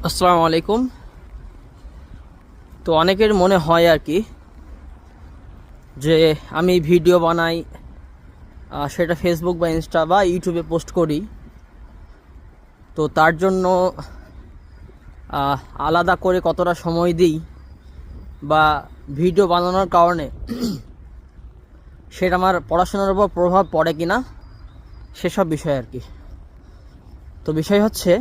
আসসালামু আলাইকুম। তো অনেকের মনে হয় আর কি যে আমি ভিডিও বানাই, সেটা ফেসবুক বা ইনস্টা বা ইউটিউবে পোস্ট করি, তো তার জন্য আলাদা করে কতটা সময় দিই বা ভিডিও বানানোর কারণে সেটা আমার পড়াশোনার উপর প্রভাব পড়ে কিনা সেসব বিষয় আর কি। তো বিষয় হচ্ছে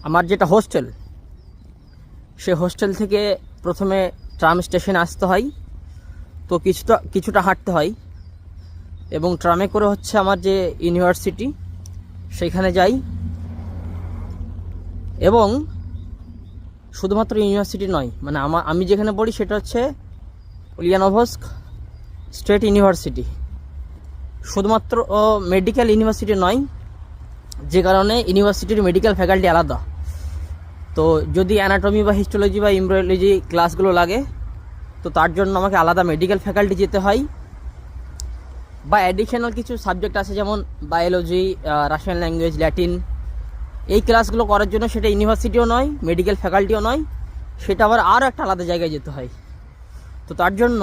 আমার যেটা হোস্টেল, সে হোস্টেল থেকে প্রথমে ট্রাম স্টেশনে আসতে হয়, তো কিছুটা হাঁটতে হয় এবং ট্রামে করে হচ্ছে আমার যে ইউনিভার্সিটি সেখানে যাই। এবং শুধুমাত্র ইউনিভার্সিটি নয়, মানে আমি যেখানে পড়ি সেটা হচ্ছে উলিয়ানোভস্ক স্টেট ইউনিভার্সিটি, শুধুমাত্র মেডিকেল ইউনিভার্সিটি নয়, যে কারণে ইউনিভার্সিটির মেডিকেল ফ্যাকাল্টি আলাদা। তো যদি অ্যানাটমি বা হিস্টোলজি বা এমব্রিওলজি ক্লাসগুলো লাগে, তো তার জন্য আমাকে আলাদা মেডিকেল ফ্যাকাল্টি যেতে হয়। বা অ্যাডিশনাল কিছু সাবজেক্ট আছে, যেমন বায়োলজি, রাশিয়ান ল্যাঙ্গুয়েজ, ল্যাটিন, এই ক্লাসগুলো করার জন্য সেটা ইউনিভার্সিটিও নয়, মেডিকেল ফ্যাকাল্টিও নয়, সেটা আবার আরও একটা আলাদা জায়গায় যেতে হয়। তো তার জন্য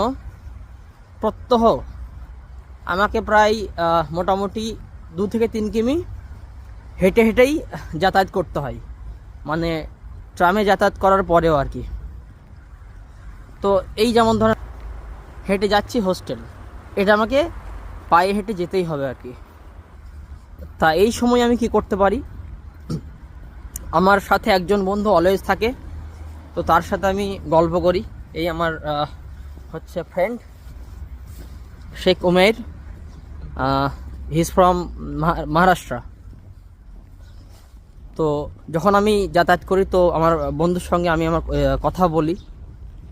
প্রত্যহ আমাকে প্রায় মোটামুটি 2 থেকে 3 কিমি হেঁটেই যাতায়াত করতে হয়, মানে ট্রামে যাতায়াত করার পরেও আর কি। তো এই যেমন ধরেন হেঁটে যাচ্ছি হোস্টেল, এটা আমাকে পায়ে হেঁটে যেতেই হবে আর কি। তা এই সময় আমি কি করতে পারি, আমার সাথে একজন বন্ধু অলওয়েজ থাকে, তো তার সাথে আমি গল্প করি। এই আমার হচ্ছে friend Sheikh Umer, he is from Maharashtra. তো যখন আমি যাতায়াত করি, তো আমার বন্ধুর সঙ্গে আমি আমার কথা বলি,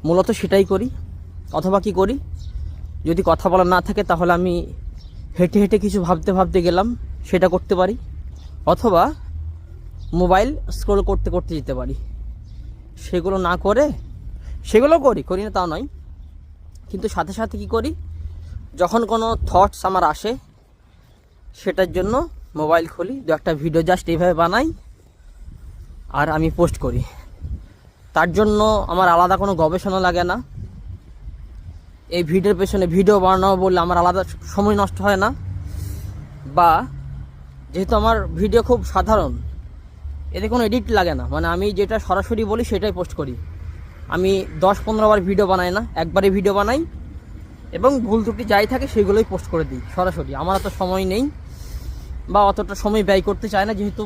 মূলত সেটাই করি। অথবা কি করি, যদি কথা বলা না থাকে তাহলে আমি হেঁটে হেঁটে কিছু ভাবতে ভাবতে গেলাম, সেটা করতে পারি। অথবা মোবাইল স্ক্রল করতে করতে যেতে পারি। সেগুলো না করে, সেগুলো করি না তাও নয়, কিন্তু সাথে সাথে কি করি, যখন কোনো থটস আমার আসে সেটার জন্য মোবাইল খুলি, 2-একটা ভিডিও জাস্ট এইভাবে বানাই আর আমি পোস্ট করি। তার জন্য আমার আলাদা কোনো গবেষণা লাগে না। এই ভিডিওর পেছনে ভিডিও বানানো বললে আমার আলাদা সময় নষ্ট হয় না। বা যেহেতু আমার ভিডিও খুব সাধারণ, এতে কোনো এডিট লাগে না, মানে আমি যেটা সরাসরি বলি সেটাই পোস্ট করি। আমি 10-15 বার ভিডিও বানাই না, একবারে ভিডিও বানাই এবং ভুল ত্রুটি যাই থাকে সেগুলোই পোস্ট করে দিই সরাসরি। আমার অত সময় নেই বা অতটা সময় ব্যয় করতে চাই না, যেহেতু